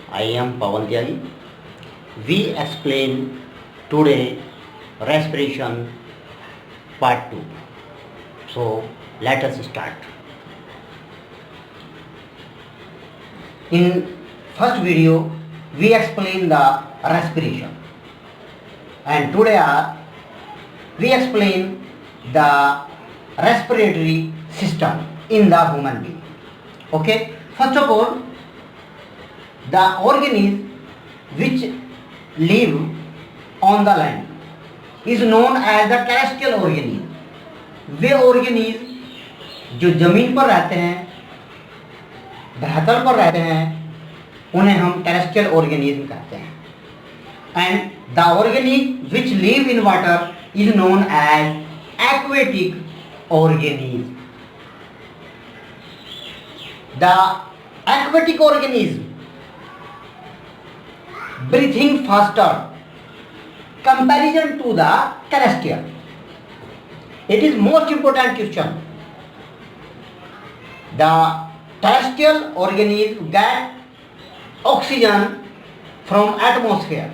I am Pawan Tyagi. We explain today respiration part 2. So let us start. In first video we explain the respiration, and today we explain the respiratory system in the human being. Okay, first of all, the organisms which live on the land is known as the terrestrial organism. Way organism जो जमीन पर रहते हैं, धरातल पर रहते हैं, उन्हें हम terrestrial organism कहते हैं. And the organism which live in water is known as aquatic organism. The aquatic organism breathing faster comparison to the terrestrial. It is most important question. The terrestrial organism get oxygen from atmosphere.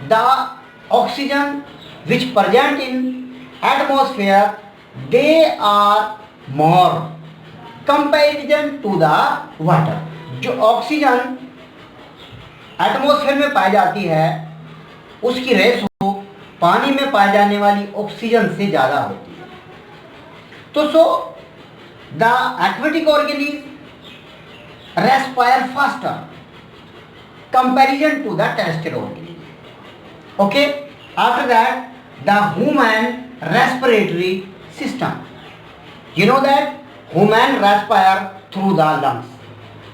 The oxygen which present in atmosphere, they are more comparison to the water. जो oxygen atmosphere में पाई जाती है उसकी ratio पानी में पाई जाने वाली oxygen से ज़्यादा होती है. तो so the aquatic organism respire faster comparison to the terrestrial organism. Okay, after that the human respiratory system. You know that human respire through the lungs.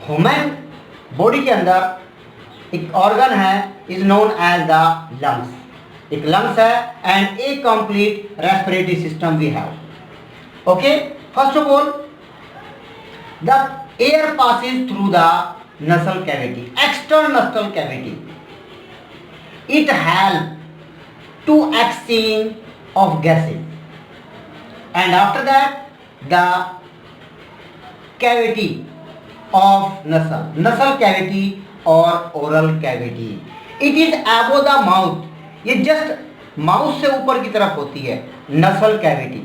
Human body के अंदर एक ऑर्गन है is known as the lungs. एक lungs है and a complete respiratory system we have. Okay, first of all the air passes through the nasal cavity, external nasal cavity. It help to exchange of gases, and after that the cavity of nasal cavity or oral cavity. It is above the mouth. ये just mouth से ऊपर की तरफ होती है nasal cavity.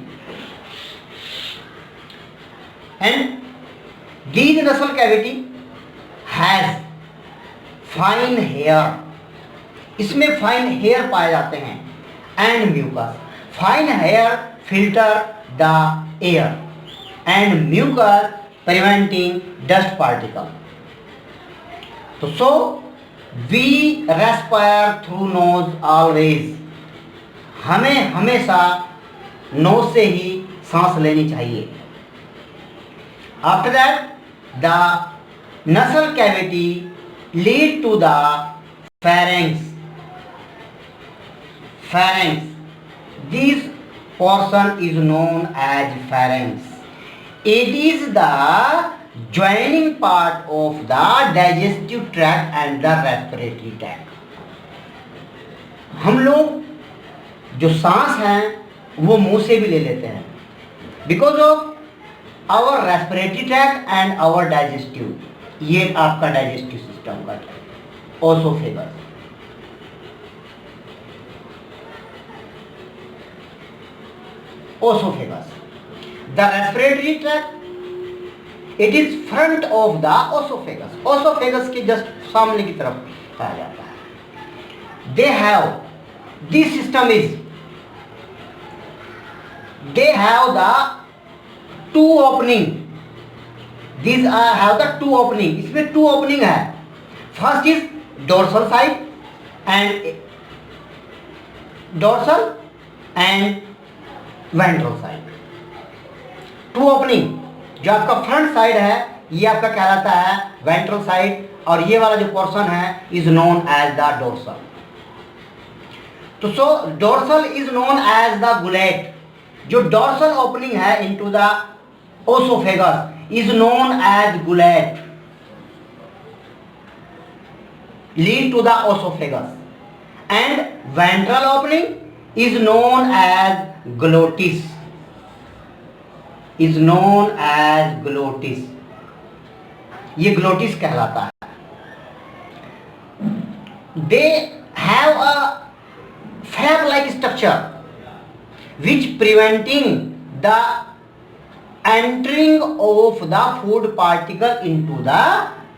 And these nasal cavity has fine hair. इसमें fine hair पाए जाते हैं and mucus. Fine hair filter the air and mucus preventing dust particle. तो so we respire through nose always. हमें हमेशा नोज से ही सांस लेनी चाहिए. After that the nasal cavity lead to the pharynx. This portion is known as pharynx. It is the joining part of the digestive tract and the respiratory tract. हम लोग जो सांस हैं वो मुंह से भी ले लेते हैं because of our respiratory tract and our digestive. ये आपका डाइजेस्टिव सिस्टम का है oesophagus. The respiratory tract it is front of the oesophagus. Oesophagus के जस्ट सामने की तरफ पाया जाता है. They have this system is they have the two opening. These have the two opening. इसमें two opening है. First is dorsal side and ventral side. Two opening. जो आपका front side है ये आपका कहलाता है ventral side और ये वाला जो portion है is known as the dorsal. तो so dorsal is known as the gullet. जो dorsal opening है into the oesophagus is known as gullet, lead to the esophagus. And ventral opening is known as glottis, is known as glottis. ये glottis कहलाता है. They have a flap-like structure which preventing the entering of the food particle into the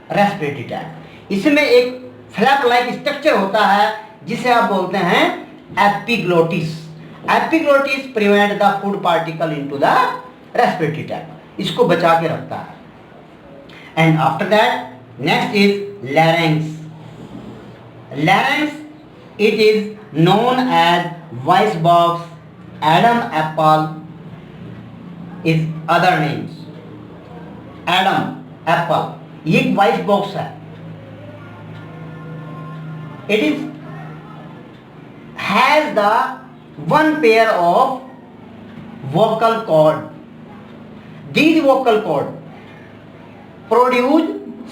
respiratory tract. इसमें एक flap like structure होता है जिसे आप बोलते हैं epiglottis. Epiglottis prevent the food particle into the respiratory tract, इसको बचा के रखता है. And after that next is larynx. Larynx it is known as voice box, Adam apple is other names. Adam apple ये एक वॉइस बॉक्स है. It is has the one pair of vocal cord. These vocal cord produce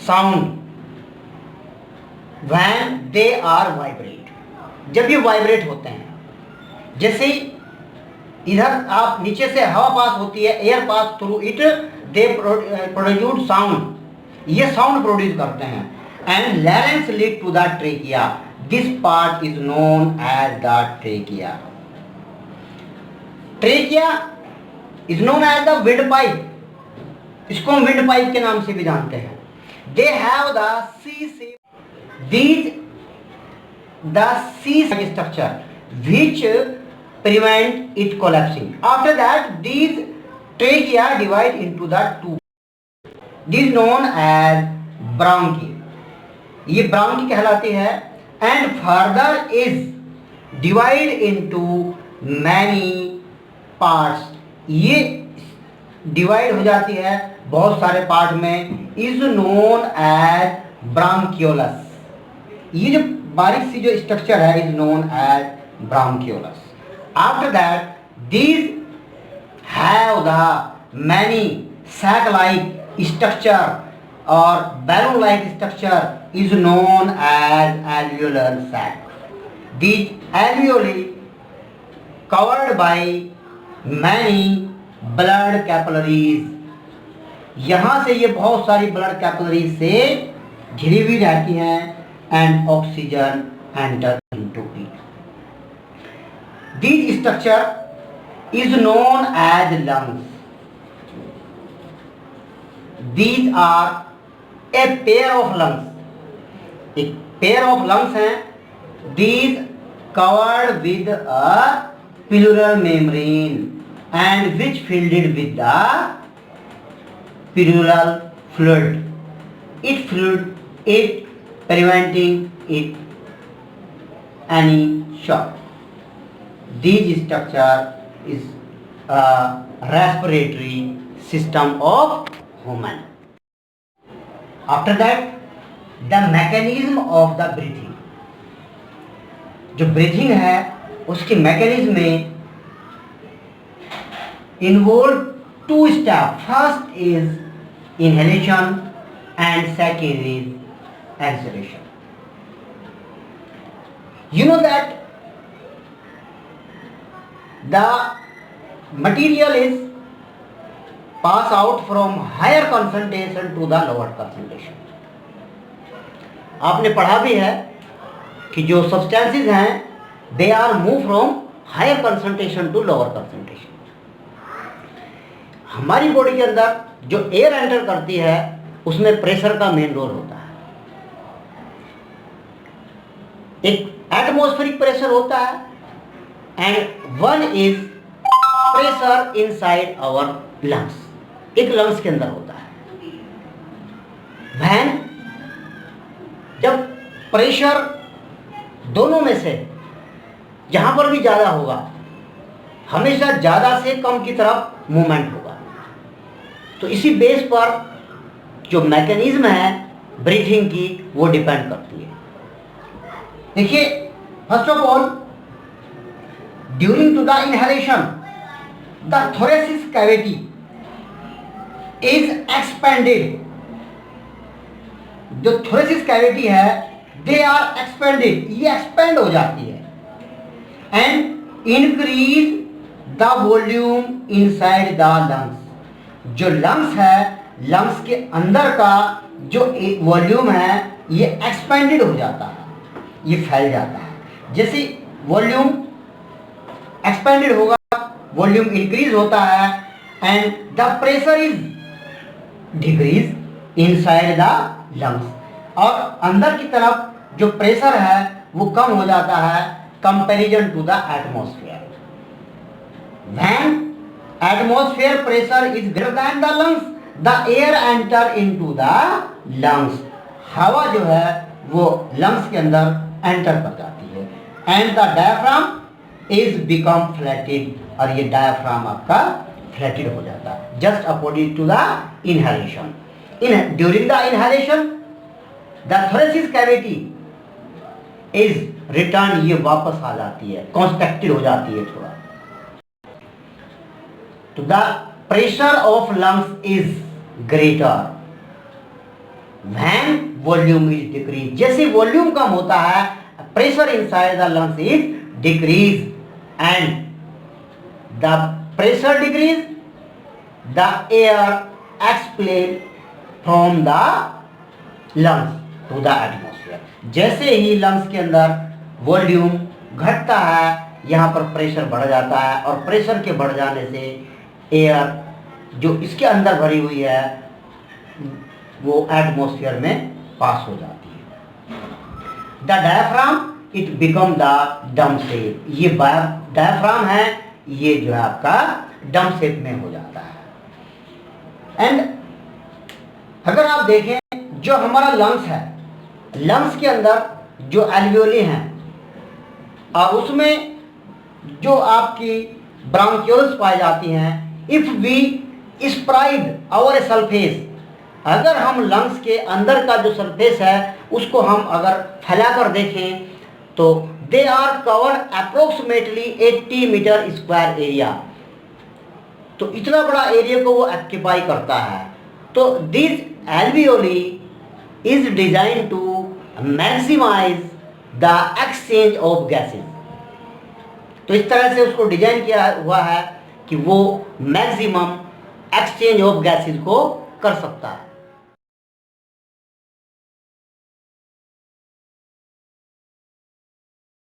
sound when they are vibrate. जब ये vibrate होते हैं, जैसे इधर आप नीचे से हवा पास होती है, air pass through it, they produce sound. ये साउंड प्रोड्यूस करते हैं. And larynx lead to the trachea. This part is known as the trachea. Trachea is known as the windpipe. इसको हम windpipe के नाम से भी जानते हैं. They have the C-shape. These the C-shape structure which prevent it collapsing. After that, these trachea divide into the two. This is known as bronchi. ये bronchi कहलाती है. And further is divide into many parts. ये divide हो जाती है बहुत सारे part में. Is known as bronchioles. ये जो बारीक सी जो स्ट्रक्चर है is known as bronchioles. After that these have the many sac like structure और balloon like structure is known as alveolar sac. These alveoli covered by many blood capillaries. यहाँ से ये बहुत सारी ब्लड कैपिलरीज से घिरी हुई रहती हैं. And oxygen enter into it. This structure is known as lungs. These are a pair of lungs. एक pair of lungs हैं. These covered with a pleural membrane and which filled with the pleural fluid. It preventing it any shock. This structure is a respiratory system of human. After that, the mechanism of the breathing. जो breathing है उसकी mechanism में involve two step. First is inhalation and second is exhalation. You know that the material is pass out from higher concentration to the lower concentration. आपने पढ़ा भी है कि जो सब्सटेंसेस हैं they are move from higher concentration to lower concentration. हमारी body के अंदर जो एयर एंटर करती है उसमें प्रेशर का मेन रोल होता है. एक एटमॉस्फेरिक प्रेशर होता है and one is pressure inside our lungs. एक लंग्स के अंदर होता है. वैन जब प्रेशर दोनों में से जहां पर भी ज़्यादा होगा हमेशा ज़्यादा से कम की तरफ मूवमेंट होगा. तो इसी बेस पर जो मैकेनिज्म है ब्रीथिंग की वो डिपेंड करती है. देखिए, first of all during to the inhalation the thoracic cavity is expanded. जो थोरेसिस कैविटी है दे आर एक्सपेंडेड, ये एक्सपेंड हो जाती है. And increase the volume inside the lungs. जो लंग्स है, लंग्स के अंदर का जो वॉल्यूम है ये एक्सपेंडेड हो जाता है, ये फैल जाता है। जैसे वॉल्यूम एक्सपेंडेड होगा, वॉल्यूम इंक्रीज होता है and the pressure is decrease inside the lungs, और अंदर की तरफ जो प्रेशर है वो कम हो जाता है comparison to the atmosphere. When atmosphere pressure is greater than the lungs, the air enter into the lungs. हवा जो है वो लंग्स के अंदर एंटर कर जाती है and the diaphragm is become flatted, और ये डायफ्राम आपका फ्लैटेड हो जाता है just according to the inhalation. During the inhalation the thoracic cavity is return, ये वापस आ जाती है, कॉन्स्ट्रक्टेड हो जाती है थोड़ा। तो the pressure of lungs is greater when volume is decrease. जैसे वॉल्यूम कम होता है, pressure inside the lungs is decrease and the pressure decrease, the air expel from the lungs to the atmosphere. जैसे ही लंग्स के अंदर volume घटता है, यहाँ पर प्रेशर बढ़ जाता है, और प्रेशर के बढ़ जाने से एयर जो इसके अंदर भरी हुई है वो एटमॉस्फेयर में पास हो जाती है। The diaphragm it become the डम शेप। ये डायफ्राम है, ये जो है आपका डम शेप में हो जाता है। एंड अगर आप देखें जो हमारा लंग्स है, लंग्स के अंदर जो एल्वियोली हैं और उसमें जो आपकी ब्रांक्यूल्स पाई जाती हैं, इफ वी स्प्राइड आवर सरफेस, अगर हम लंग्स के अंदर का जो सरफेस है उसको हम अगर फैलाकर देखें तो they are covered approximately 80 metre square area. तो इतना बड़ा एरिया को वो ऑक्यूपाई करता है। तो this alveoli is design to maximise the exchange of gases. तो इस तरह से उसको डिजाइन किया हुआ है कि वो मैक्सिमम एक्सचेंज ऑफ गैसेस को कर सकता है।